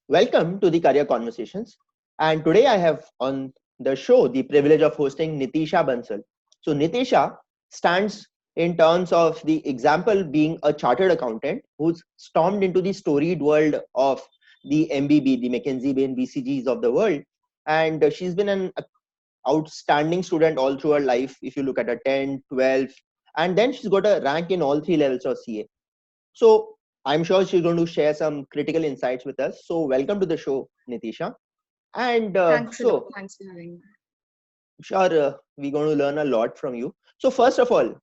Welcome to the Career Conversations. And today I have on the show the privilege of hosting Nitisha Bansal. So, Nitisha stands in terms of the example being a chartered accountant who's stormed into the storied world of the MBB, the McKinsey and BCGs of the world. And she's been an outstanding student all through her life. If you look at her 10, 12, and then she's got a rank in all three levels of CA. So I'm sure she's going to share some critical insights with us. So welcome to the show, Nitisha. And Thanks a lot. Thanks for having me. sure, we're going to learn a lot from you. So first of all,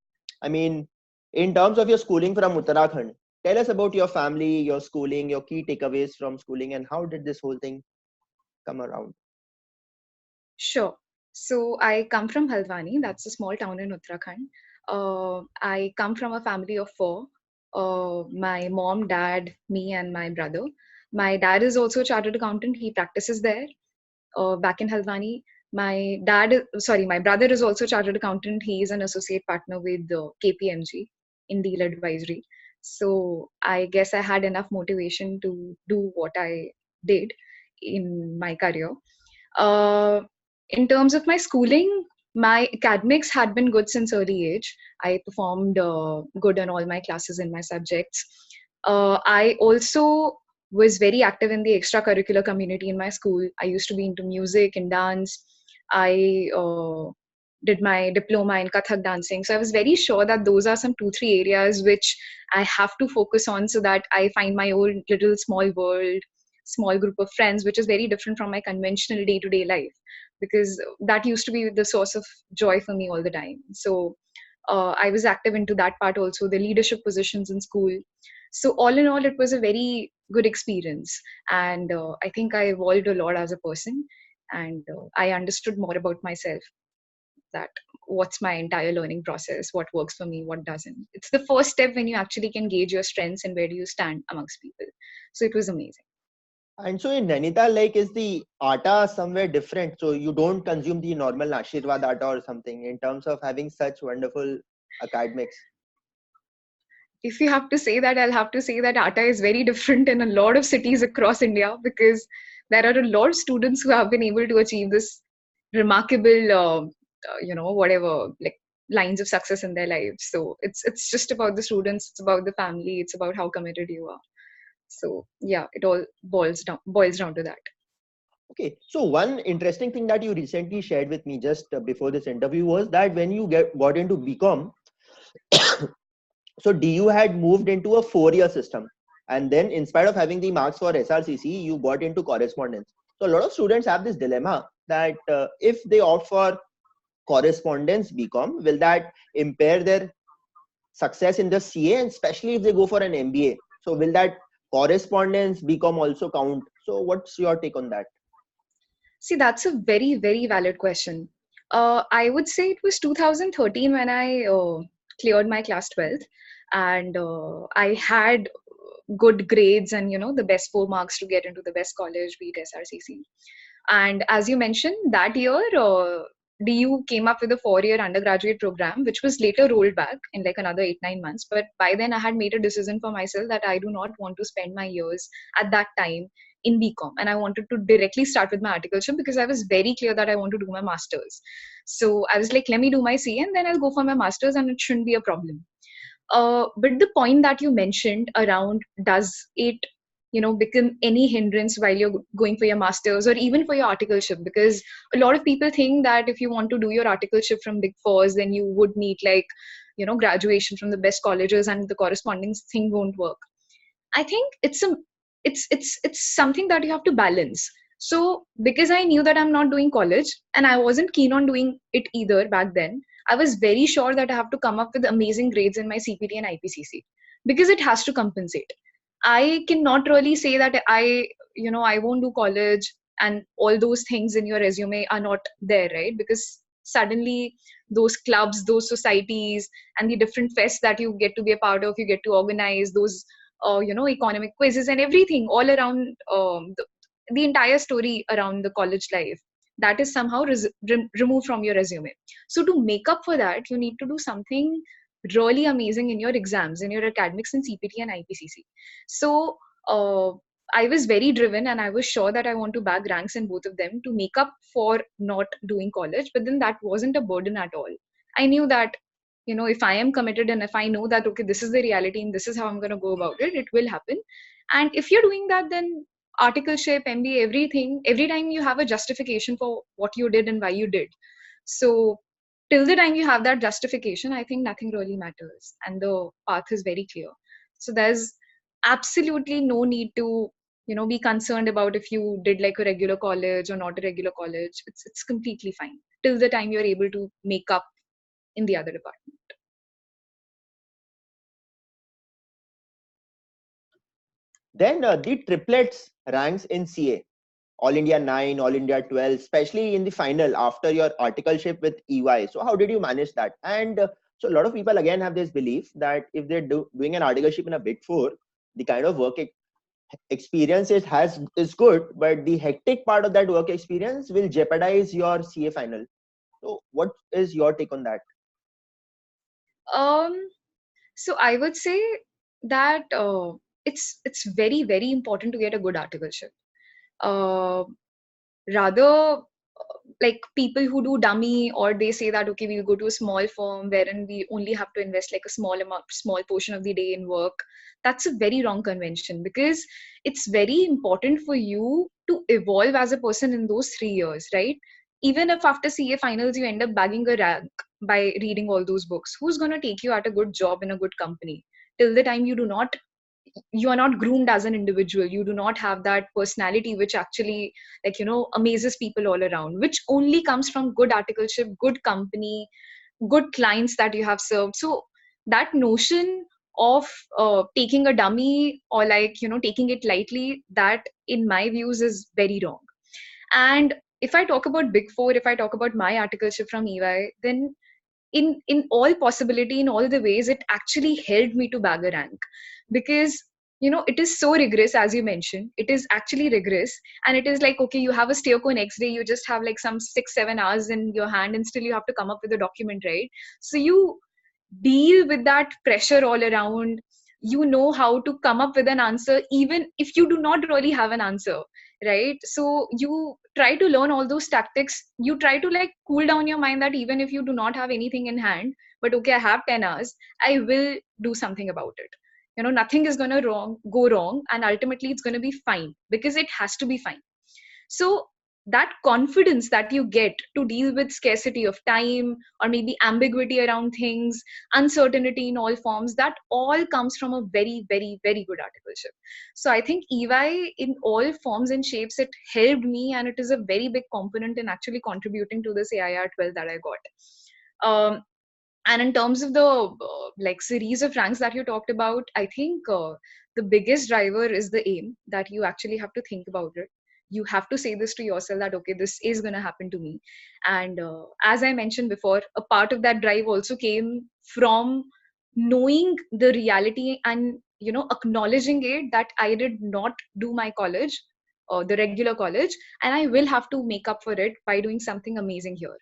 I mean, in terms of your schooling from Uttarakhand, tell us about your family, your schooling, your key takeaways from schooling, and how did this whole thing come around? Sure. So I come from Haldwani. That's a small town in Uttarakhand. I come from a family of four. My mom, dad, me, and my brother. My dad is also a chartered accountant. He practices there, back in Haldwani. My brother is also a chartered accountant. He is an associate partner with KPMG in deal advisory. So I guess I had enough motivation to do what I did in my career. Uh, in terms of my schooling, my academics had been good since early age. I performed good in all my classes in my subjects. I also was very active in the extracurricular community in my school. I used to be into music and dance. I did my diploma in Kathak dancing. So I was very sure that those are some 2, 3 areas which I have to focus on so that I find my own little small world, small group of friends, which is very different from my conventional day to day life, because that used to be the source of joy for me all the time. So I was active into that part also, the leadership positions in school. So all in all, it was a very good experience, and I think I evolved a lot as a person, and I understood more about myself, that what's my entire learning process, what works for me, what doesn't. It's the first step when you actually can gauge your strengths and where do you stand amongst people. So it was amazing. And so in Nainital, like, is the atta somewhere different? So you don't consume the normal Ashirwad atta or something in terms of having such wonderful academics. If you have to say that, I'll have to say that atta is very different in a lot of cities across India, because there are a lot of students who have been able to achieve this remarkable, whatever, like lines of success in their lives. So it's just about the students, it's about the family, it's about how committed you are. So yeah, it all boils down to that. Okay, so one interesting thing that you recently shared with me just before this interview was that when you got into BCom, so DU had moved into a 4-year system, and then in spite of having the marks for SRCC, you got into correspondence. So a lot of students have this dilemma that if they opt for correspondence BCom, will that impair their success in the CA, and especially if they go for an MBA? So will that correspondence BCom also count? So what's your take on that? See, that's a very, very valid question. I would say it was 2013 when I cleared my class 12th, and I had good grades and the best 4 marks to get into the best college, be it SRCC. And as you mentioned, that year DU came up with a 4-year undergraduate program, which was later rolled back in like another 8, 9 months. But by then, I had made a decision for myself that I do not want to spend my years at that time in BCom, and I wanted to directly start with my articleship because I was very clear that I want to do my master's. So I was like, let me do my CA and then I'll go for my master's, and it shouldn't be a problem. But the point that you mentioned around, does it become any hindrance while you're going for your masters or even for your articleship? Because a lot of people think that if you want to do your articleship from big fours, then you would need like graduation from the best colleges, and the corresponding thing won't work. I think it's something that you have to balance. So because I knew that I'm not doing college and I wasn't keen on doing it either back then, I was very sure that I have to come up with amazing grades in my CPT and IPCC, because it has to compensate. I cannot really say that I won't do college and all those things in your resume are not there, right? Because suddenly those clubs, those societies, and the different fests that you get to be a part of, you get to organize those economic quizzes and everything all around, the entire story around the college life, that is somehow removed from your resume. So to make up for that, you need to do something really amazing in your exams, in your academics, in CPT and IPCC. So I was very driven and I was sure that I want to bag ranks in both of them to make up for not doing college. But then that wasn't a burden at all. I knew that, if I am committed and if I know that, okay, this is the reality and this is how I'm going to go about it, it will happen. And if you're doing that, then articleship, MBA, everything, every time you have a justification for what you did and why you did. So till the time you have that justification, I think nothing really matters and the path is very clear. So there's absolutely no need to be concerned about if you did like a regular college or not a regular college. It's completely fine till the time you're able to make up in the other department. Then the triplets ranks in CA, All India 9, All India 12, especially in the final after your articleship with EY. So how did you manage that? And so a lot of people again have this belief that if they're doing an articleship in a big four, the kind of work experience it has is good, but the hectic part of that work experience will jeopardize your CA final. So what is your take on that? um so I would say that it's very very important to get a good articleship. uh, Rather, like people who do dummy, or they say that okay, we'll go to a small firm wherein we only have to invest like a small portion of the day in work. That's a very wrong convention, because it's very important for you to evolve as a person in those 3 years, right? Even if after CA finals you end up bagging a rank by reading all those books, who's going to take you at a good job in a good company? Till the time you are not groomed as an individual, you do not have that personality which actually, like, amazes people all around, which only comes from good articleship, good company, good clients that you have served. So that notion of taking a dummy, or like, taking it lightly, that in my views is very wrong. And if I talk about big four, if I talk about my articleship from EY, then in all possibility, in all the ways, it actually helped me to bag a rank. Because it is so rigorous, as you mentioned, it is actually rigorous. And it is like, okay, you have a steerco next day, you just have like some 6-7 hours in your hand, and still you have to come up with a document, right? So you deal with that pressure all around. You know how to come up with an answer even if you do not really have an answer, right? So you try to learn all those tactics. You try to like cool down your mind that even if you do not have anything in hand, but okay, I have 10 hours, I will do something about it. Nothing is going to go wrong, and ultimately it's going to be fine, because it has to be fine. So that confidence that you get to deal with scarcity of time, or maybe ambiguity around things, uncertainty in all forms, that all comes from a very, very, very good articleship. So I think EY in all forms and shapes, it helped me, and it is a very big component in actually contributing to this AIR 12 that I got. And in terms of the like series of ranks that you talked about, I think the biggest driver is the aim, that you actually have to think about it. You have to say this to yourself that okay, this is going to happen to me. And as I mentioned before, a part of that drive also came from knowing the reality, and acknowledging it, that I did not do my college, or the regular college, and I will have to make up for it by doing something amazing here.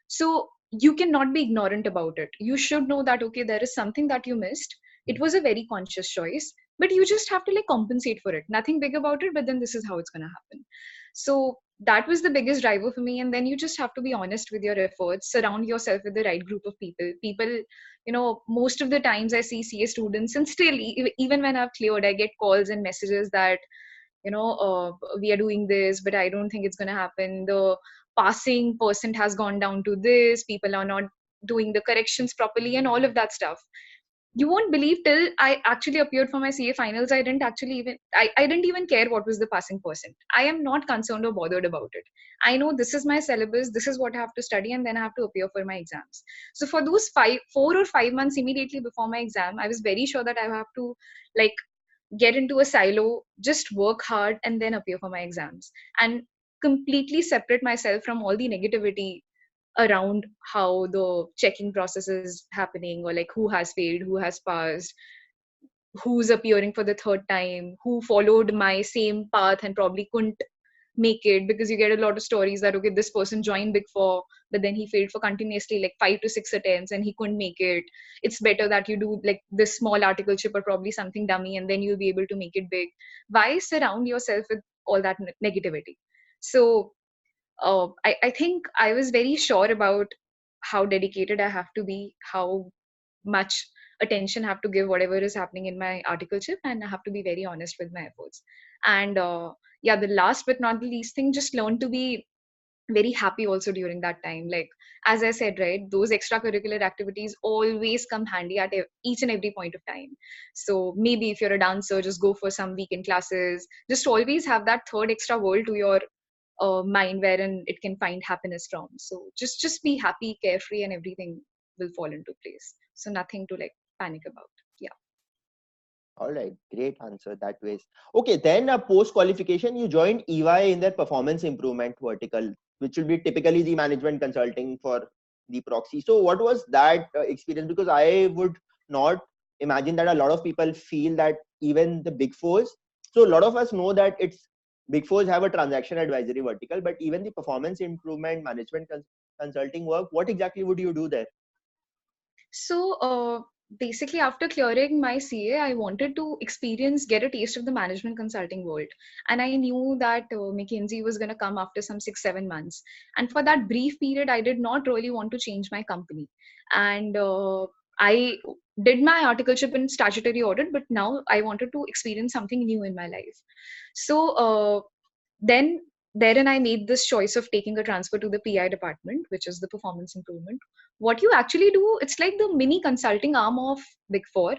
So you cannot be ignorant about it. You should know that okay, there is something that you missed. It was a very conscious choice, but you just have to like compensate for it. Nothing big about it, but then this is how it's going to happen. So that was the biggest driver for me. And then you just have to be honest with your efforts, surround yourself with the right group of people. Most of the times I see CA students, and still even when I've cleared, I get calls and messages that we are doing this, but I don't think it's going to happen. The passing percent has gone down to this, people are not doing the corrections properly, and all of that stuff. You won't believe, till I actually appeared for my CA finals, I didn't actually even I didn't even care what was the passing percent. I am not concerned or bothered about it. I know this is my syllabus, this is what I have to study, and then I have to appear for my exams. So for those 4 or 5 months immediately before my exam, I was very sure that I have to like get into a silo, just work hard, and then appear for my exams, and completely separate myself from all the negativity around how the checking process is happening, or like who has failed, who has passed, who's appearing for the third time, who followed my same path and probably couldn't make it, because you get a lot of stories that, okay, this person joined Big Four, but then he failed for continuously like 5 to 6 attempts and he couldn't make it. It's better that you do like this small articleship or probably something dummy, and then you'll be able to make it big. Why surround yourself with all that negativity? So I think I was very sure about how dedicated I have to be, how much attention I have to give whatever is happening in my articleship, and I have to be very honest with my efforts. And yeah, the last but not the least thing, just learn to be very happy also during that time. Like, as I said, right, those extracurricular activities always come handy at each and every point of time. So maybe if you're a dancer, just go for some weekend classes. Just always have that third extra world to your mind wherein it can find happiness from. So just be happy, carefree, and everything will fall into place. So nothing to like panic about. Yeah. All right, great answer that ways. Okay, then post qualification, you joined EY in their performance improvement vertical, which will be typically the management consulting for the proxy. So, what was that experience? Because I would not imagine that a lot of people feel that even the big fours. So, a lot of us know that it's big fours have a transaction advisory vertical, but even the performance improvement management consulting work, what exactly would you do there? So basically, after clearing my CA, I wanted to get a taste of the management consulting world. And I knew that McKinsey was going to come after some 6, 7 months. And for that brief period, I did not really want to change my company. And I did my articleship in statutory audit, but now I wanted to experience something new in my life. So then therein I made this choice of taking a transfer to the PI department, which is the performance improvement. What you actually do, it's like the mini consulting arm of Big Four.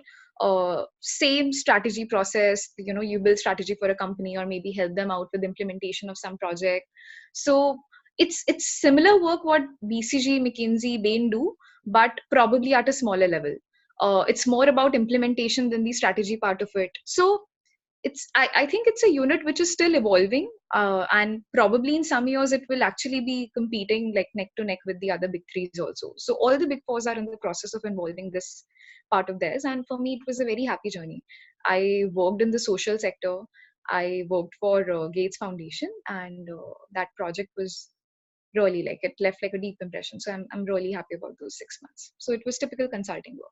Same strategy process, you build strategy for a company or maybe help them out with implementation of some project. So it's similar work what BCG, McKinsey, Bain do, but probably at a smaller level. It's more about implementation than the strategy part of it. So I think it's a unit which is still evolving, and probably in some years it will actually be competing like neck to neck with the other big threes also. So all the big fours are in the process of involving this part of theirs, and for me it was a very happy journey. I worked in the social sector. I worked for Gates Foundation, and that project was really like, it left like a deep impression. So I'm really happy about those 6 months. So it was typical consulting work.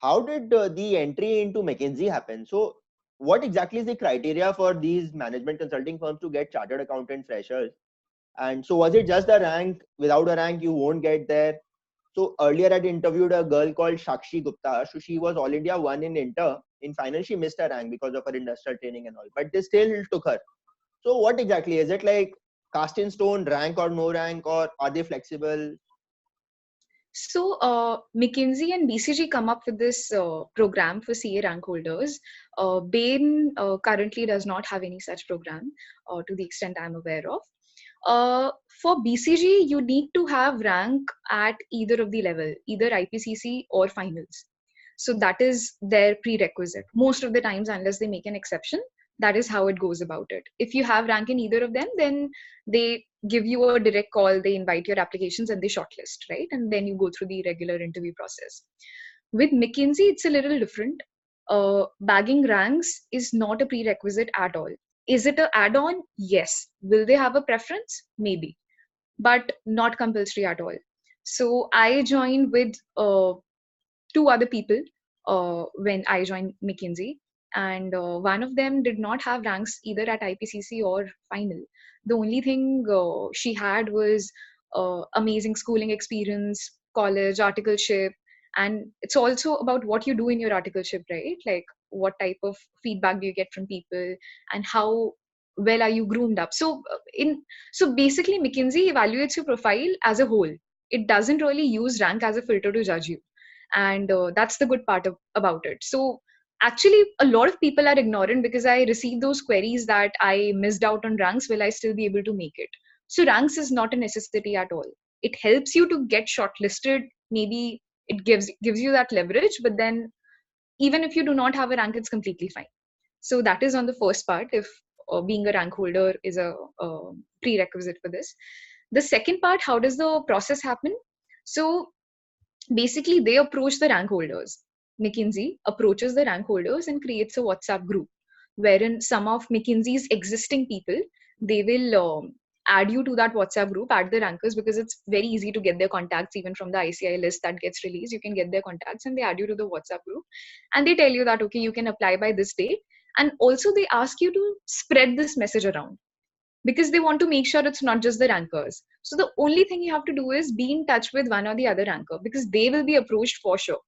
How did the entry into McKinsey happen? So, what exactly is the criteria for these management consulting firms to get chartered accountant freshers? And so, was it just the rank? Without a rank, you won't get there. So, earlier I'd interviewed a girl called Shakshi Gupta. So, she was All India 1 in Inter. In final, she missed her rank because of her industrial training and all. But they still took her. So, what exactly is it like? Cast in stone, rank or no rank, or are they flexible? So, McKinsey and BCG come up with this program for CA rank holders. Bain currently does not have any such program, to the extent I'm aware of. For BCG, you need to have rank at either of the level, either IPCC or finals. So that is their prerequisite. Most of the times, unless they make an exception, that is how it goes about it. If you have rank in either of them, then they give you a direct call, they invite your applications and they shortlist, right? And then you go through the regular interview process. With McKinsey, it's a little different. Bagging ranks is not a prerequisite at all. Is it an add-on? Yes. Will they have a preference? Maybe, but not compulsory at all. So I joined with 2 other people when I joined McKinsey, and one of them did not have ranks either at IPCC or final. The only thing she had was amazing schooling experience, college, articleship, and it's also about what you do in your articleship, right? Like what type of feedback do you get from people, and how well are you groomed up. So basically McKinsey evaluates your profile as a whole. It doesn't really use rank as a filter to judge you, and that's the good part about it. So actually a lot of people are ignorant, because I receive those queries that I missed out on ranks, will I still be able to make it? So ranks is not a necessity at all. It helps you to get shortlisted. Maybe it gives you that leverage, but then even if you do not have a rank, it's completely fine. So that is on the first part, if being a rank holder is a prerequisite for this. The second part, how does the process happen? So basically they approach the rank holders. McKinsey approaches the rank holders and creates a WhatsApp group. wherein some of McKinsey's existing people, they will add you to that WhatsApp group, add the rankers, because it's very easy to get their contacts even from the ICI list that gets released. You can get their contacts and they add you to the WhatsApp group, and they tell you that, okay, you can apply by this date. And also they ask you to spread this message around, because they want to make sure it's not just the rankers. So the only thing you have to do is be in touch with one or the other ranker, because they will be approached for sure.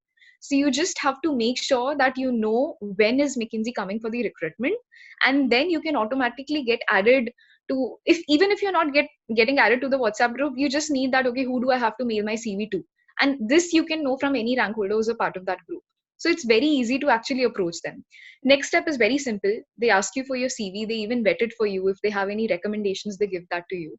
So you just have to make sure that you know when is McKinsey coming for the recruitment, and then you can automatically get added to, if even if you're not getting added to the WhatsApp group, you just need that, okay, who do I have to mail my CV to? And this you can know from any rank holder who's a part of that group. So it's very easy to actually approach them. Next step is very simple. They ask you for your CV. They even vet it for you. If they have any recommendations, they give that to you.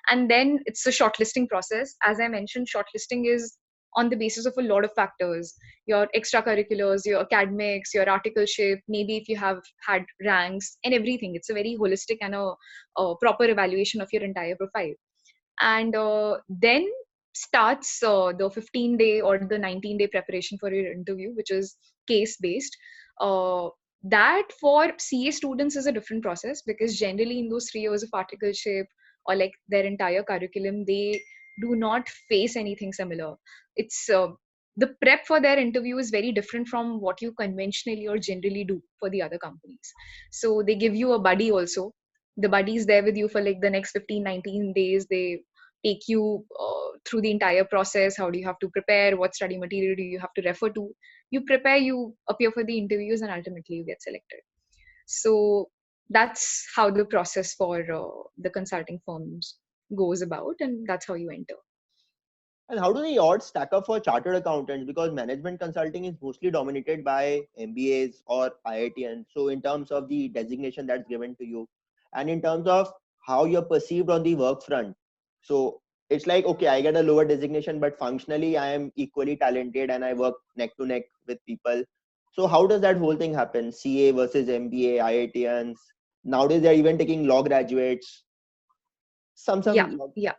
And then it's a shortlisting process. As I mentioned, shortlisting is on the basis of a lot of factors: your extracurriculars, your academics, your articleship, maybe if you have had ranks and everything. It's a very holistic and a proper evaluation of your entire profile. And then starts the 15-day or the 19-day preparation for your interview, which is case based. That for CA students is a different process, because generally in those 3 years of articleship or like their entire curriculum, they do not face anything similar. It's the prep for their interview is very different from what you conventionally or generally do for the other companies. So they give you a buddy also. The buddy is there with you for like the next 15-19 days. They take you through the entire process. How do you have to prepare? What study material do you have to refer to? You prepare, you appear for the interviews, and ultimately you get selected. So that's how the process for the consulting firms goes about, and that's how you enter. And how do the odds stack up for chartered accountants? Because management consulting is mostly dominated by MBAs or IITs. So in terms of the designation that's given to you, and in terms of how you're perceived on the work front, so it's like, okay, I get a lower designation, but functionally I am equally talented and I work neck to neck with people. So how does that whole thing happen? CA versus MBA, IITs. Nowadays they're even taking law graduates. Yeah, Some. yeah.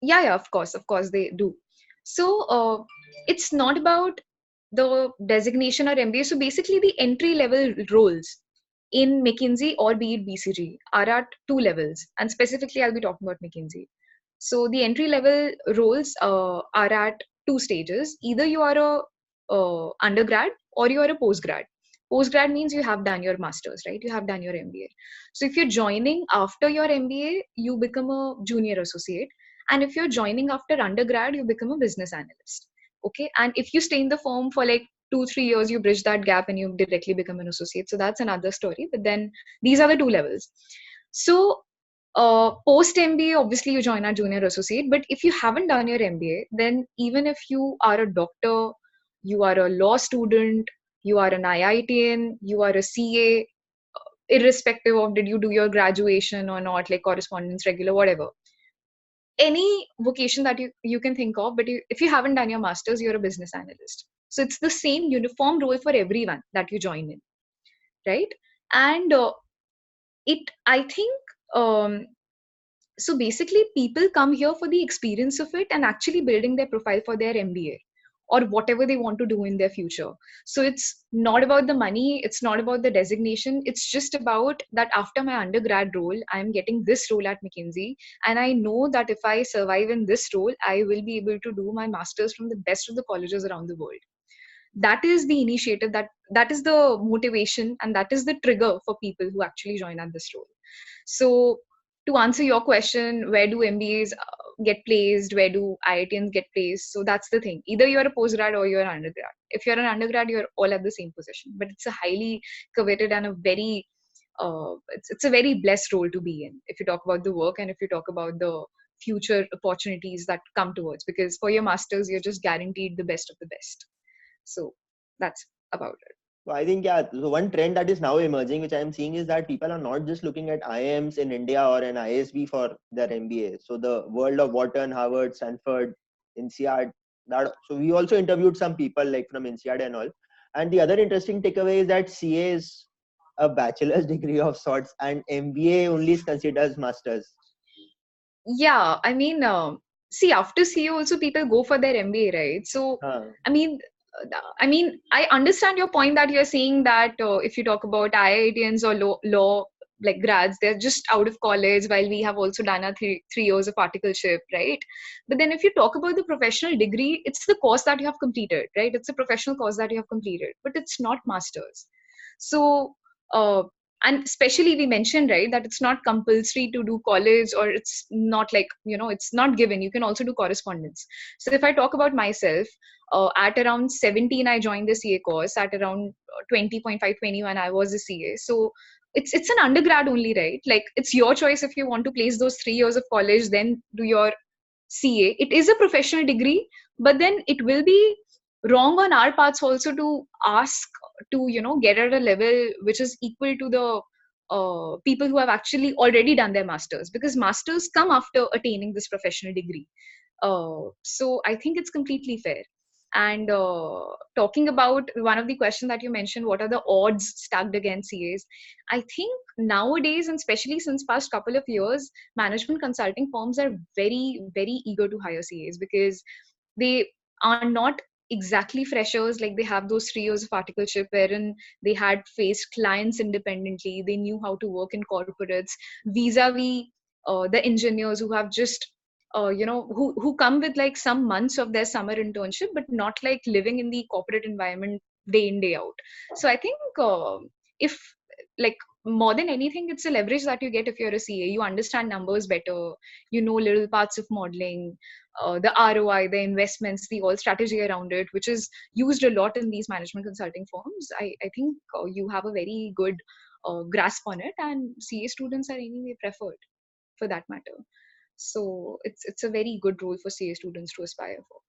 Yeah, of course they do. So it's not about the designation or MBA. So basically the entry level roles in McKinsey or be it BCG are at two levels, and specifically I'll be talking about McKinsey. So the entry level roles are at two stages. Either you are a undergrad or you are a postgrad. Postgrad means you have done your masters, right? You have done your MBA. So if you're joining after your MBA, you become a junior associate, and if you're joining after undergrad, you become a business analyst. Okay. And if you stay in the firm for like 2-3 years, you bridge that gap and you directly become an associate. So that's another story. But then these are the two levels. So post MBA, obviously you join as junior associate. But if you haven't done your MBA, then even if you are a doctor, you are a law student, you are an IITian, you are a CA, irrespective of did you do your graduation or not, like correspondence, regular, whatever, any vocation that you can think of, but if you haven't done your masters, you're a business analyst. So it's the same uniform role for everyone that you join in, right? And I think, um, so basically people come here for the experience of it and actually building their profile for their MBA or whatever they want to do in their future. So it's not about the money, it's not about the designation, it's just about that after my undergrad role, I'm getting this role at McKinsey, and I know that if I survive in this role, I will be able to do my masters from the best of the colleges around the world. That is the initiative, that is the motivation, and that is the trigger for people who actually join at this role. So to answer your question, where do MBAs get placed, where do IITians get placed? So that's the thing, either you're a postgrad or you're an undergrad. If you're an undergrad, you're all at the same position, but it's a highly coveted and a very it's a very blessed role to be in, if you talk about the work and if you talk about the future opportunities that come towards, because for your masters you're just guaranteed the best of the best. So that's about it. So I think, yeah, so one trend that is now emerging, which I'm seeing, is that people are not just looking at IIMs in India or an ISB for their MBA. So the world of Wharton, Harvard, Stanford, INSEAD, that, so we also interviewed some people like from INSEAD and all. And the other interesting takeaway is that CA is a bachelor's degree of sorts and MBA only is considered as master's. Yeah, I mean, see, after CA also people go for their MBA, right? So, Huh. I mean, I mean, I understand your point that you're saying that if you talk about IITians or law like grads, they're just out of college, while we have also done our three years of articleship, right? But then if you talk about the professional degree, it's the course that you have completed, right? It's a professional course that you have completed, but it's not masters. So, uh, and especially we mentioned, right, that it's not compulsory to do college, or it's not like, it's not given. You can also do correspondence. So if I talk about myself, at around 17 I joined the CA course. At around 20.5 21 I was a CA. So it's an undergrad only, right? Like, it's your choice. If you want to place those 3 years of college, then do your CA. It is a professional degree, but then it will be wrong on our parts also to ask to get at a level which is equal to the people who have actually already done their masters, because masters come after attaining this professional degree. So I think it's completely fair. And talking about one of the questions that you mentioned, what are the odds stacked against CAs? I think nowadays, and especially since past couple of years, management consulting firms are very, very eager to hire CAs, because they are not exactly freshers. Like, they have those 3 years of articleship wherein they had faced clients independently. They knew how to work in corporates vis-a-vis the engineers who have just who come with like some months of their summer internship, but not like living in the corporate environment day in day out. So I think if like more than anything, it's a leverage that you get if you're a CA. You understand numbers better, little parts of modeling, the ROI, the investments, the whole strategy around it, which is used a lot in these management consulting firms. I think you have a very good grasp on it, and CA students are anyway preferred for that matter. So it's a very good role for CA students to aspire for.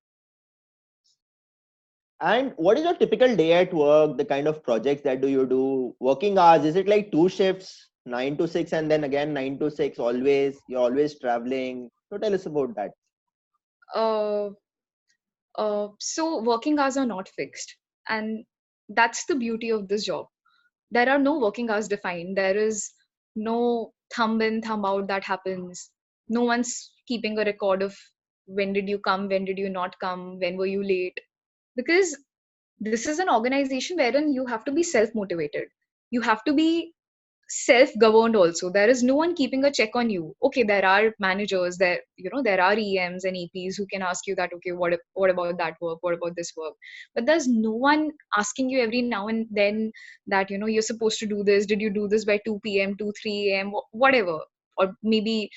And what is your typical day at work? The kind of projects that do you do? Working hours, is it like two shifts, 9 to 6, and then again 9 to 6? Always, you're always traveling. So tell us about that. Uh, so working hours are not fixed, and that's the beauty of this job. There are no working hours defined. There is no thumb in, thumb out that happens. No one's keeping a record of when did you come, when did you not come, when were you late. Because this is an organization wherein you have to be self motivated. You have to be self governed also. There is no one keeping a check on you. Okay, there are managers, there are EMs and EPs who can ask you that, okay, what about that work, what about this work? But there's no one asking you every now and then that, you're supposed to do this. Did you do this by 2 p.m, 2 3 a.m, whatever? Or maybe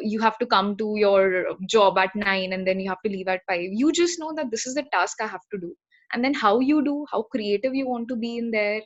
you have to come to your job at 9 and then you have to leave at 5. You just know that this is the task I have to do. And then how you do, how creative you want to be in there,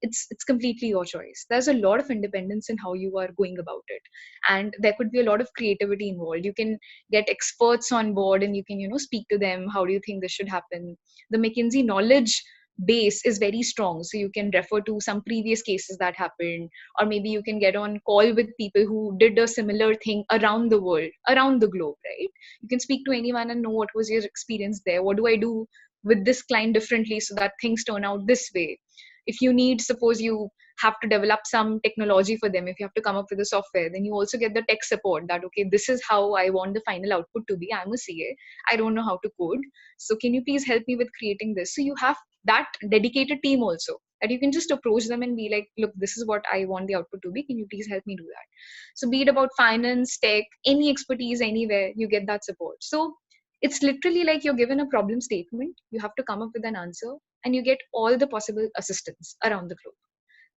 it's completely your choice. There's a lot of independence in how you are going about it, and there could be a lot of creativity involved. You can get experts on board and you can speak to them. How do you think this should happen? The McKinsey knowledge base is very strong, so you can refer to some previous cases that happened, or maybe you can get on call with people who did a similar thing around the world, around the globe, right? You can speak to anyone and know what was your experience there, what do I do with this client differently so that things turn out this way. If you need, suppose you have to develop some technology for them, if you have to come up with a software, then you also get the tech support that, okay, this is how I want the final output to be. I'm a CA, I don't know how to code, so can you please help me with creating this? So you have that dedicated team also, that you can just approach them and be like, look, this is what I want the output to be, can you please help me do that? So be it about finance, tech, any expertise anywhere, you get that support. So it's literally like you're given a problem statement, you have to come up with an answer, and you get all the possible assistance around the globe.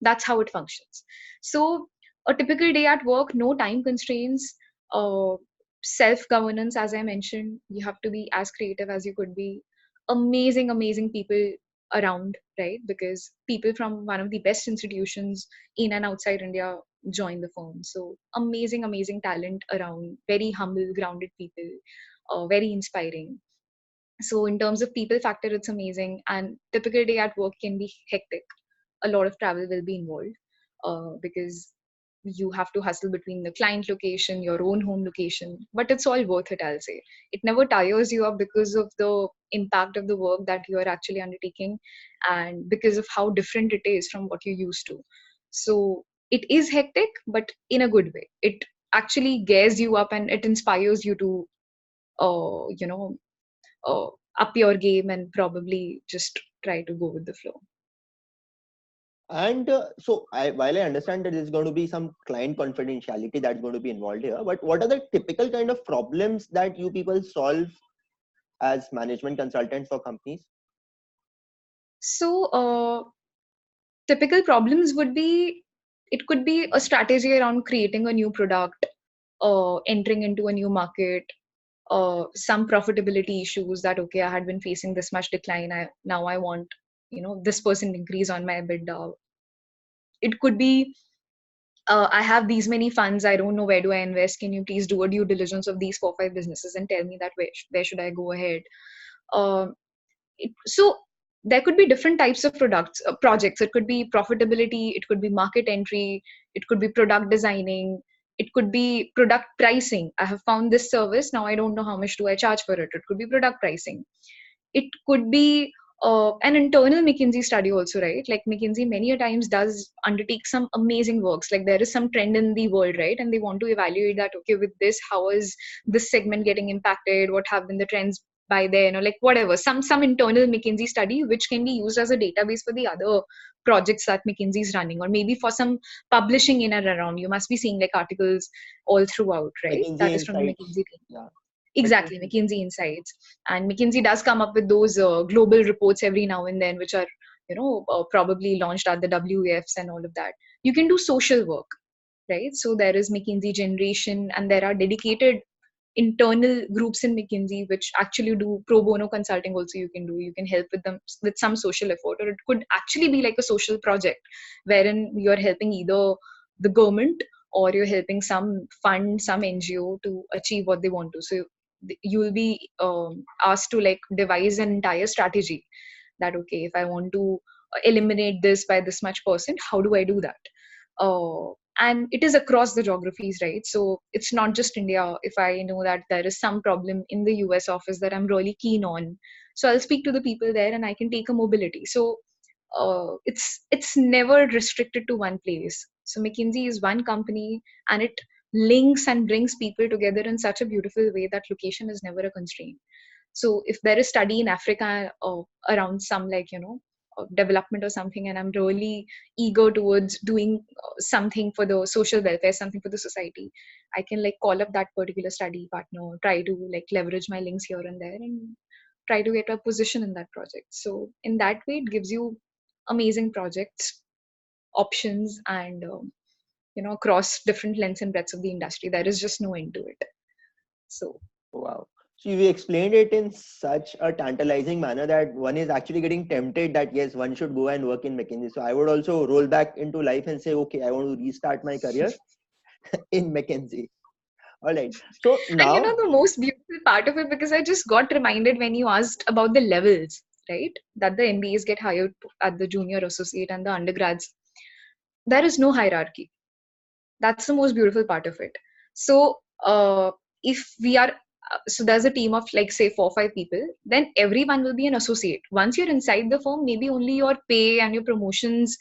That's how it functions. So a typical day at work, no time constraints, uh, self governance, as I mentioned. You have to be as creative as you could be. Amazing, amazing people around, right? Because people from one of the best institutions in and outside India join the firm. So amazing, amazing talent around. Very humble, grounded people. Very inspiring. So in terms of people factor, it's amazing. And typical day at work can be hectic. A lot of travel will be involved, because you have to hustle between the client location, your own home location, but it's all worth it, I'll say. It never tires you up because of the impact of the work that you are actually undertaking, and because of how different it is from what you're used to. So it is hectic, but in a good way. It actually gears you up and it inspires you to uh, you know uh, up your game and probably just try to go with the flow. And while I understand that there's going to be some client confidentiality that's going to be involved here, but what are the typical kind of problems that you people solve as management consultants for companies? So typical problems would be, it could be a strategy around creating a new product, entering into a new market, some profitability issues that, okay, I had been facing this much decline. Now I want, this percent increase on my EBITDA. It could be, I have these many funds. I don't know where do I invest. Can you please do a due diligence of these 4 5 businesses and tell me that where should I go ahead? Um, so there could be different types of projects. It could be profitability, it could be market entry, it could be product designing, it could be product pricing. I have found this service, now I don't know how much do I charge for it. It could be product pricing. It could be an internal McKinsey study also, right? Like McKinsey many a times does undertake some amazing works. Like there is some trend in the world, right? And they want to evaluate that, okay, with this, how is this segment getting impacted? What have been the trends by then, or like whatever, some internal McKinsey study which can be used as a database for the other projects that McKinsey is running, or maybe for some publishing in and around. You must be seeing like articles all throughout, right? McKinsey That is from the Insights. McKinsey team. Yeah. Exactly, McKinsey Insights. And McKinsey does come up with those global reports every now and then, which are, probably launched at the WEFs and all of that. You can do social work, right? So there is McKinsey Generation, and there are dedicated internal groups in McKinsey which actually do pro bono consulting also. You can help with them with some social effort, or it could actually be like a social project wherein you're helping either the government or you're helping some fund, some NGO to achieve what they want to. So you will be asked to like devise an entire strategy that, okay, if I want to eliminate this by this much percent, how do I do that? And it is across the geographies, right? So it's not just India. If I know that there is some problem in the US office that I'm really keen on, so I'll speak to the people there and I can take a mobility. So it's never restricted to one place. So McKinsey is one company, and it links and brings people together in such a beautiful way that location is never a constraint. So if there is study in Africa around some like development or something, and I'm really eager towards doing something for the social welfare, something for the society, I can like call up that particular study partner, try to like leverage my links here and there, and try to get a position in that project. So in that way, it gives you amazing projects, options, and across different lengths and breadths of the industry. There is just no end to it. So Wow. So you explained it in such a tantalizing manner that one is actually getting tempted that yes, one should go and work in McKinsey. So I would also roll back into life and say, okay, I want to restart my career in McKinsey. All right. So and now, the most beautiful part of it, because I just got reminded when you asked about the levels, right? That the MBAs get hired at the junior associate and the undergrads. There is no hierarchy. That's the most beautiful part of it. So if we are so there's a team of like say 4 5 people, then everyone will be an associate. Once you're inside the firm, maybe only your pay and your promotions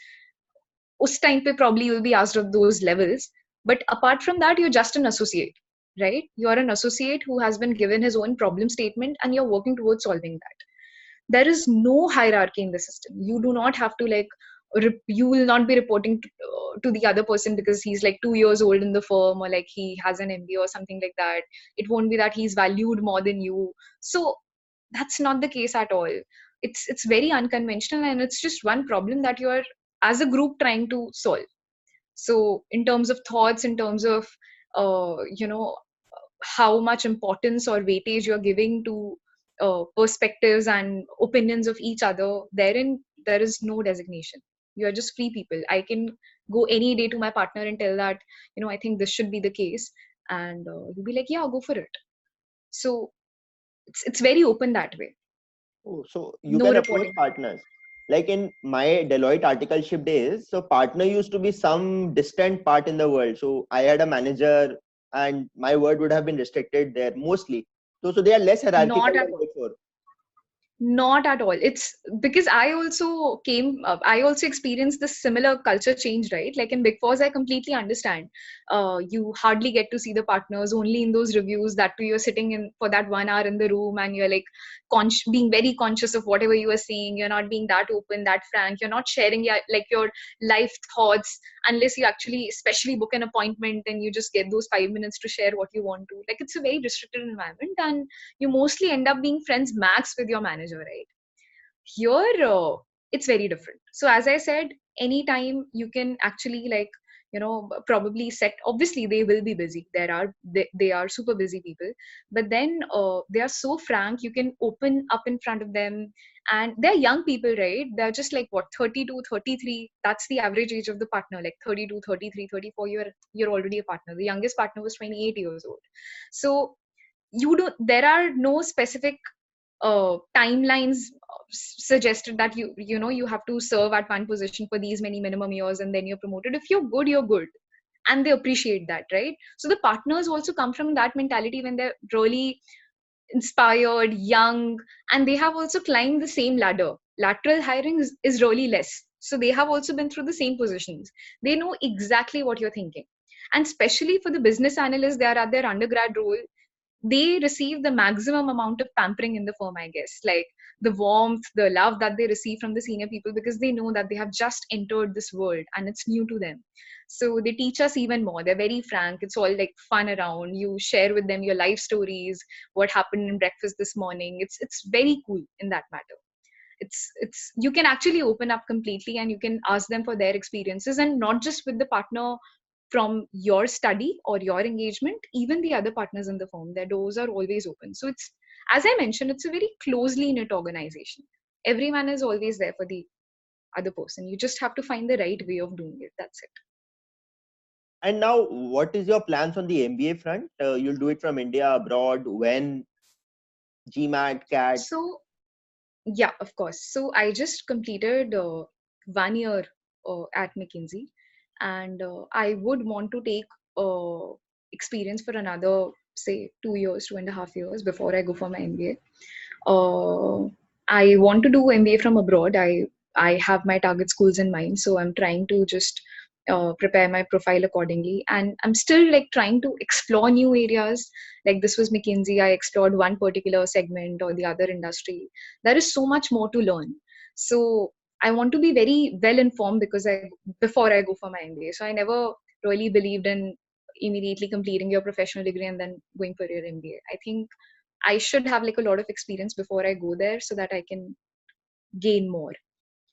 us time pe probably you'll be asked of those levels. But apart from that, you're just an associate, right? You're an associate who has been given his own problem statement and you're working towards solving that. There is no hierarchy in the system. You do not have to like you will not be reporting to the other person because he's like 2 years old in the firm, or like he has an MBA or something like that. It won't be that he's valued more than you. So that's not the case at all. It's very unconventional, and it's just one problem that you're as a group trying to solve. So in terms of thoughts, in terms of how much importance or weightage you're giving to perspectives and opinions of each other, therein there is no designation. You are just free people. I can go any day to my partner and tell that, I think this should be the case, and you'll be like, yeah, go for it. So it's very open that way. oh, so you No can approach reporting. partners. Like in my Deloitte articleship days, so partner used to be some distant part in the world. So I had a manager and my word would have been restricted there mostly. So they are less hierarchical Not at than all. before. Not at all. It's because I also experienced this similar culture change, right? Like in Big Fours, I completely understand. You hardly get to see the partners only in those reviews. That too, you're sitting in for that 1 hour in the room, and you're like being very conscious of whatever you are seeing. You're not being that open, that frank. You're not sharing your life thoughts unless you actually, especially book an appointment, and you just get those 5 minutes to share what you want to. Like it's a very restricted environment, and you mostly end up being friends max with your manager, right? Here, it's very different. So as I said, anytime you can actually like, probably set, obviously they will be busy. They are super busy people, but then they are so frank, you can open up in front of them. And they're young people, right? They're just like what, 32, 33. That's the average age of the partner, like 32, 33, 34. You're already a partner. The youngest partner was 28 years old. So there are no specific timelines suggested that you have to serve at one position for these many minimum years and then you're promoted. If you're good, and they appreciate that, right? So the partners also come from that mentality when they're really inspired, young, and they have also climbed the same ladder. Lateral hiring is really less, so they have also been through the same positions. They know exactly what you're thinking. And especially for the business analysts, they are at their undergrad role. They receive the maximum amount of pampering in the firm, I guess, like the warmth, the love that they receive from the senior people, because they know that they have just entered this world and it's new to them. So they teach us even more. They're very frank. It's all like fun around. You share with them your life stories, what happened in breakfast this morning. It's very cool in that matter. It's you can actually open up completely and you can ask them for their experiences, and not just with the partner from your study or your engagement, even the other partners in the firm, their doors are always open. So it's, as I mentioned, it's a very closely knit organization. Everyone is always there for the other person. You just have to find the right way of doing it. That's it. And now, what is your plans on the MBA front? You'll do it from India, abroad, when? GMAT, CAT? So yeah, of course. So I just completed 1 year at McKinsey, and I would want to take experience for another, say, 2 years, 2.5 years before I go for my MBA. I want to do MBA from abroad. I have my target schools in mind, so I'm trying to just prepare my profile accordingly. And I'm still like trying to explore new areas. Like this was McKinsey, I explored one particular segment or the other industry. There is so much more to learn. So I want to be very well informed before I go for my MBA. So I never really believed in immediately completing your professional degree and then going for your MBA. I think I should have like a lot of experience before I go there so that I can gain more.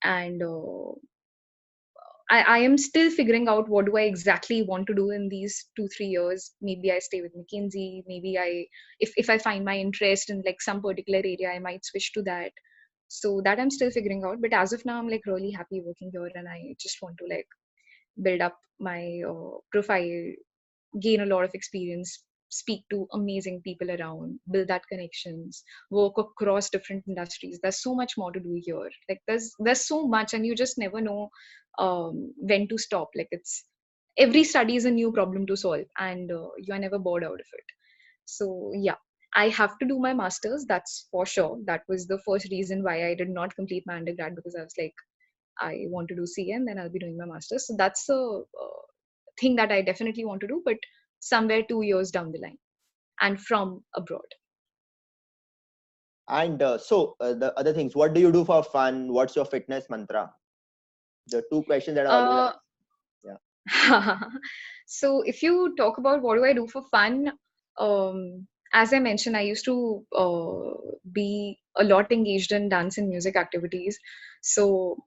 And I am still figuring out what do I exactly want to do in these 2-3 years. Maybe I stay with McKinsey. Maybe if I find my interest in like some particular area, I might switch to that. So that I'm still figuring out. But as of now, I'm like really happy working here, and I just want to like build up my profile, gain a lot of experience, speak to amazing people around, build that connections, work across different industries. There's so much more to do here. Like there's so much, and you just never know when to stop. Like it's every study is a new problem to solve, and you are never bored out of it. So yeah, I have to do my masters. That's for sure. That was the first reason why I did not complete my undergrad, because I was like, I want to do CA and then I'll be doing my master's. So that's a thing that I definitely want to do, but somewhere 2 years down the line and from abroad. And the other things, what do you do for fun? What's your fitness mantra? The two questions that I always Uh, ask. Yeah. so if you talk about what do I do for fun, as I mentioned, I used to be a lot engaged in dance and music activities. So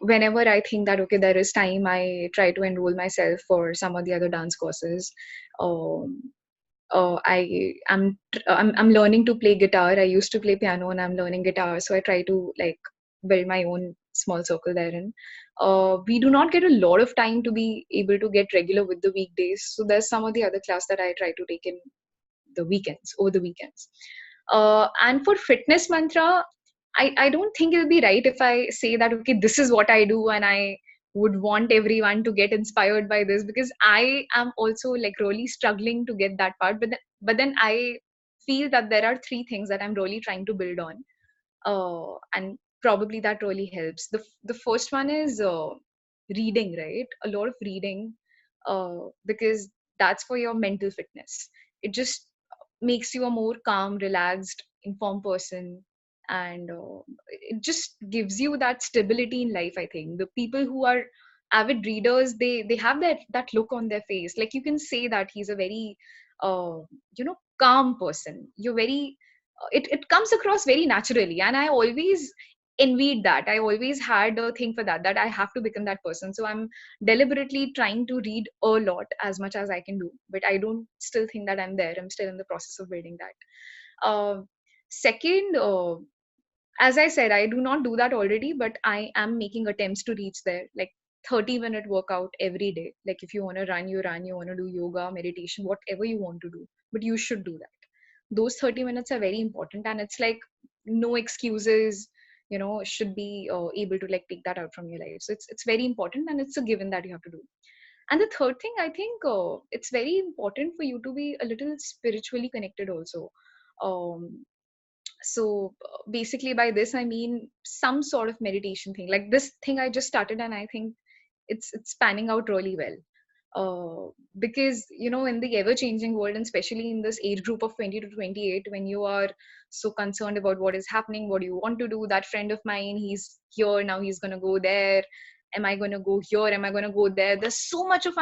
whenever I think that okay, there is time, I try to enroll myself for some of the other dance courses. Um, I'm learning to play guitar. I used to play piano and I'm learning guitar, so I try to like build my own small circle therein. We do not get a lot of time to be able to get regular with the weekdays, so there's some of the other class that I try to take in the weekends, over the weekends. And for fitness mantra, I don't think it'll be right if I say that okay, this is what I do and I would want everyone to get inspired by this, because I am also like really struggling to get that part. But then I feel that there are three things that I'm really trying to build on. And probably that really helps. The first one is reading, right? A lot of reading, because that's for your mental fitness. It just makes you a more calm, relaxed, informed person, and it just gives you that stability in life. I think the people who are avid readers, they have that look on their face, like you can say that he's a very uh, calm person. You're very it comes across very naturally, and I always envied that. I always had a thing for that I have to become that person. So I'm deliberately trying to read a lot, as much as I can do, but I don't still think that I'm there. I'm still in the process of building that. Second, as I said, I do not do that already, but I am making attempts to reach there. Like 30-minute workout every day. Like if you want to run, you run. You want to do yoga, meditation, whatever you want to do, but you should do that. Those 30 minutes are very important, and it's like no excuses. Should be able to like take that out from your life. So it's very important, and it's a given that you have to do. And the third thing, I think it's very important for you to be a little spiritually connected also. Um, so basically by this I mean some sort of meditation thing, like this thing I just started, and I think it's panning out really well. Because in the ever changing world, and especially in this age group of 20 to 28, when you are so concerned about what is happening, what you want to do. That friend of mine, he's here now, he's going to go there. Am I going to go here? Am I going to go there? There's so much of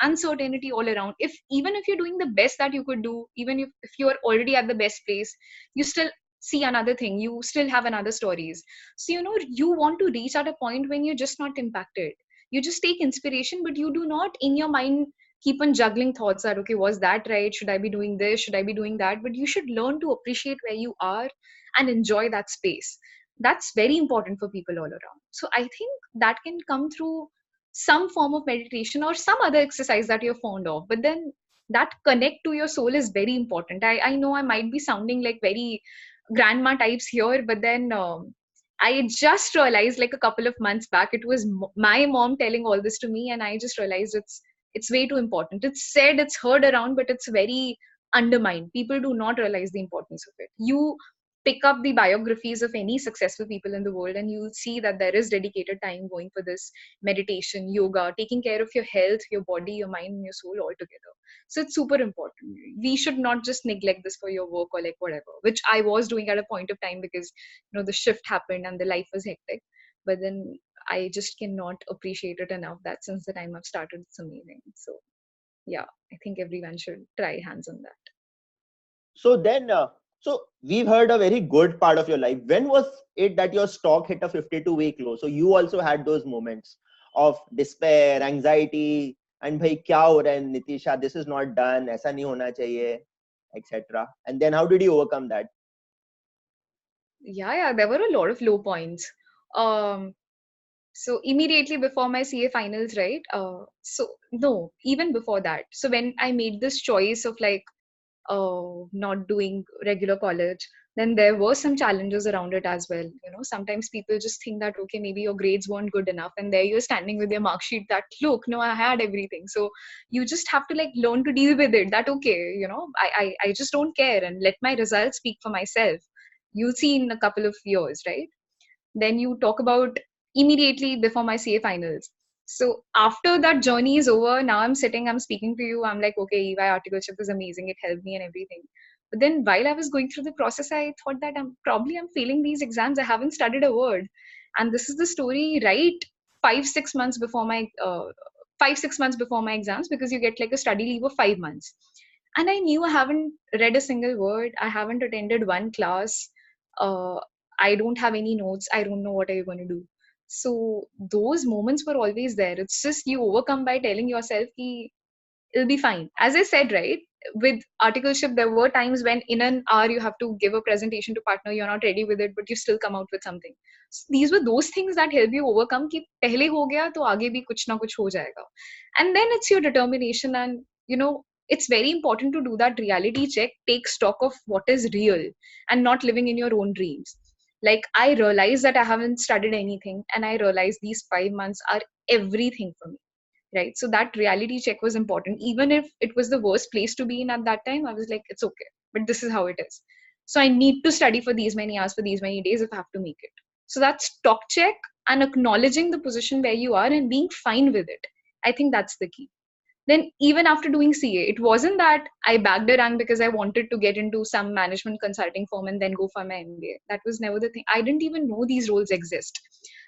uncertainty all around. If even if you're doing the best that you could do, even if you're already at the best place, you still see another thing, you still have another stories. So you want to reach at a point when you're just not impacted. You just take inspiration, but you do not in your mind keep on juggling thoughts that, okay, was that right? Should I be doing this? Should I be doing that? But you should learn to appreciate where you are and enjoy that space. That's very important for people all around. So I think that can come through some form of meditation or some other exercise that you're fond of, but then that connect to your soul is very important. I know I might be sounding like very grandma types here, but then I just realized like a couple of months back, it was my mom telling all this to me, and I just realized it's way too important. It's said, it's heard around, but it's very undermined. People do not realize the importance of it. You pick up the biographies of any successful people in the world, and you'll see that there is dedicated time going for this meditation, yoga, taking care of your health, your body, your mind, and your soul all together. So it's super important. We should not just neglect this for your work or like whatever, which I was doing at a point of time, because the shift happened and the life was hectic. But then I just cannot appreciate it enough that since the time I've started, it's amazing. So yeah, I think everyone should try hands on that. So then, so we've heard a very good part of your life. When was it that your stock hit a 52-week low? So you also had those moments of despair, anxiety, and bhai kya ho raha hai, Nitisha, this is not done, aisa nahi hona chahiye, etc. And then how did you overcome that? Yeah, there were a lot of low points. Um, so immediately before my CA finals, right? So no, even before that. So when I made this choice of like not doing regular college, then there were some challenges around it as well. Sometimes people just think that, okay, maybe your grades weren't good enough, and there you're standing with your mark sheet that, look, no, I had everything. So you just have to like learn to deal with it. That, okay, I just don't care and let my results speak for myself. You'll see in a couple of years, right? Then you talk about immediately before my CA finals. So after that journey is over, now I'm sitting, I'm speaking to you. I'm like, okay, EY articleship is amazing. It helped me and everything. But then while I was going through the process, I thought that I'm failing these exams. I haven't studied a word. And this is the story, right? 5 6 months before my 5 6 months before my exams, because you get like a study leave of 5 months. And I knew I haven't read a single word. I haven't attended one class. Uh, I don't have any notes. I don't know what are you going to do. So those moments were always there. It's just you overcome by telling yourself ki it'll be fine. As I said, right, with articleship, there were times when in an hour you have to give a presentation to partner, you're not ready with it, but you still come out with something. So these were those things that help you overcome कि पहले हो गया तो आगे भी कुछ ना कुछ हो जाएगा. And then it's your determination, and it's very important to do that reality check, take stock of what is real and not living in your own dreams. Like I realized that I haven't studied anything, and I realized these 5 months are everything for me, right? So that reality check was important. Even if it was the worst place to be in at that time, I was like, it's okay, but this is how it is. So I need to study for these many hours for these many days if I have to make it. So that's stock check and acknowledging the position where you are and being fine with it. I think that's the key. Then even after doing CA, it wasn't that I bagged a rank because I wanted to get into some management consulting firm and then go for my MBA. That was never the thing. I didn't even know these roles exist.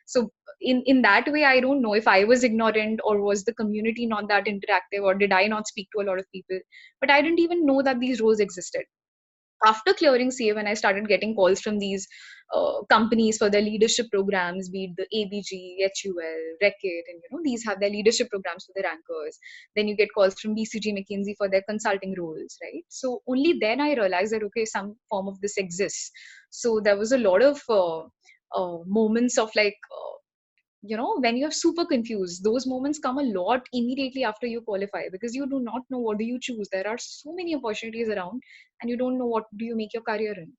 So in that way, I don't know if I was ignorant or was the community not that interactive or did I not speak to a lot of people. But I didn't even know that these roles existed. After clearing CA, when I started getting calls from these companies for their leadership programs, be it the ABG, HUL, Reckitt, and these have their leadership programs for their rankers. Then you get calls from BCG, McKinsey for their consulting roles, right? So only then I realized that okay, some form of this exists. So there was a lot of moments of like. When you're super confused, those moments come a lot immediately after you qualify because you do not know what do you choose. There are so many opportunities around and you don't know what do you make your career in.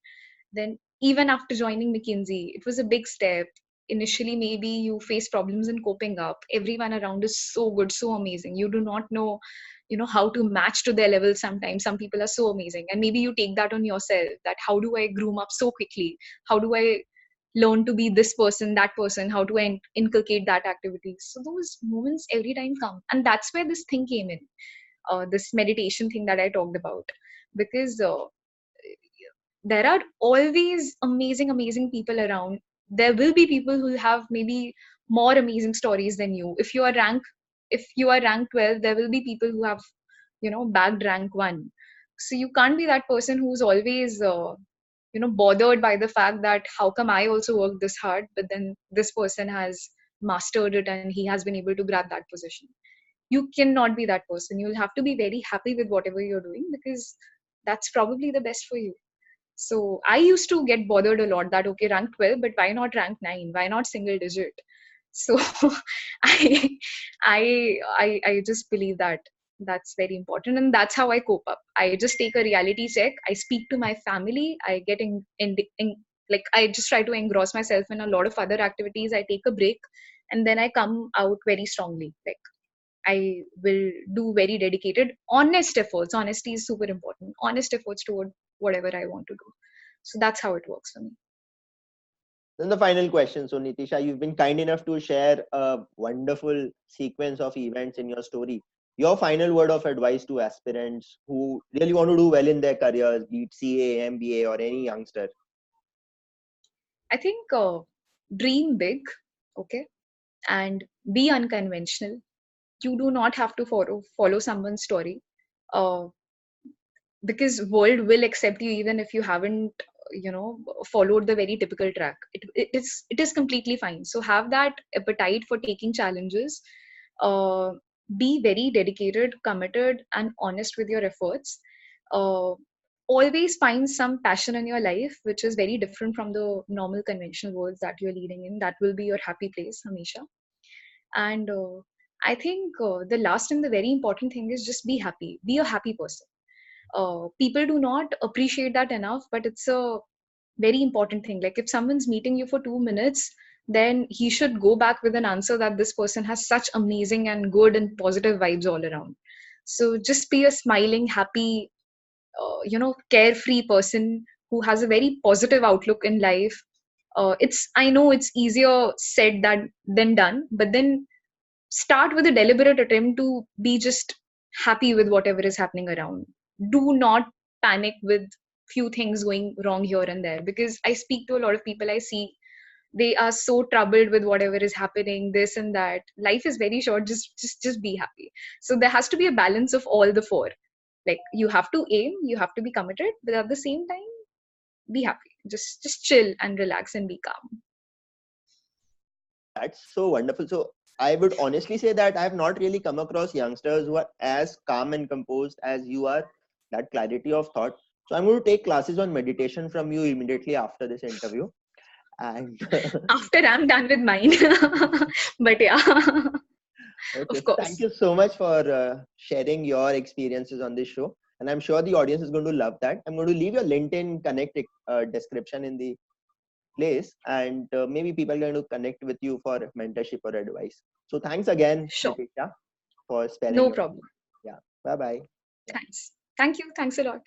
Then even after joining McKinsey, it was a big step. Initially maybe you face problems in coping up. Everyone around is so good, so amazing. You do not know how to match to their level. Sometimes some people are so amazing and maybe you take that on yourself, that how do I groom up so quickly, how do I learn to be this person, that person, how do I inculcate that activity. So those moments every time come, and that's where this thing came in, this meditation thing that I talked about. Because there are always amazing people around. There will be people who have maybe more amazing stories than you. If you are ranked 12, there will be people who have bagged rank 1. So you can't be that person who's always bothered by the fact that how come I also worked this hard but then this person has mastered it and he has been able to grab that position. You cannot be that person. You'll have to be very happy with whatever you're doing because that's probably the best for you. So I used to get bothered a lot that okay, rank 12, but why not rank 9? Why not single digit? So I I just believe that that's very important, and that's how I cope up. I just take a reality check. I speak to my family. I get like I just try to engross myself in a lot of other activities. I take a break, and then I come out very strongly. Like I will do very dedicated, honest efforts. Honesty is super important. Honest efforts toward whatever I want to do. So that's how it works for me. Then the final question. So, Nitisha, you've been kind enough to share a wonderful sequence of events in your story. Your final word of advice to aspirants who really want to do well in their careers, be it CA, MBA, or any youngster. I think dream big, okay, and be unconventional. You do not have to follow someone's story. Uh, because world will accept you even if you haven't followed the very typical track. It is completely fine. So have that appetite for taking challenges. uh, be very dedicated, committed, and honest with your efforts. uh, Always find some passion in your life which is very different from the normal conventional worlds that you're leading in. That will be your happy place, Hamisha. And I think the last and the very important thing is just be happy, be a happy person. People do not appreciate that enough, but it's a very important thing. Like if someone's meeting you for 2 minutes, then he should go back with an answer that this person has such amazing and good and positive vibes all around. So just be a smiling, happy, carefree person who has a very positive outlook in life. I know it's easier said than done, but then start with a deliberate attempt to be just happy with whatever is happening around. Do not panic with few things going wrong here and there, because I speak to a lot of people. I see they are so troubled with whatever is happening, this and that. Life is very short. Just be happy. So there has to be a balance of all the four. Like you have to aim, you have to be committed, but at the same time be happy. Just chill and relax and be calm. That's so wonderful. So I would honestly say that I have not really come across youngsters who are as calm and composed as you are, that clarity of thought. So I'm going to take classes on meditation from you immediately after this interview. And After I'm done with mine. But yeah. okay, Of so thank course. you so much for sharing your experiences on this show. And I'm sure the audience is going to love that. I'm going to leave your LinkedIn connect description in the place, and maybe people are going to connect with you for mentorship or advice. So thanks again, Sure. Nitisha, for sparing No your time. problem. Yeah. Bye bye. Thanks. Thank you. Thanks a lot.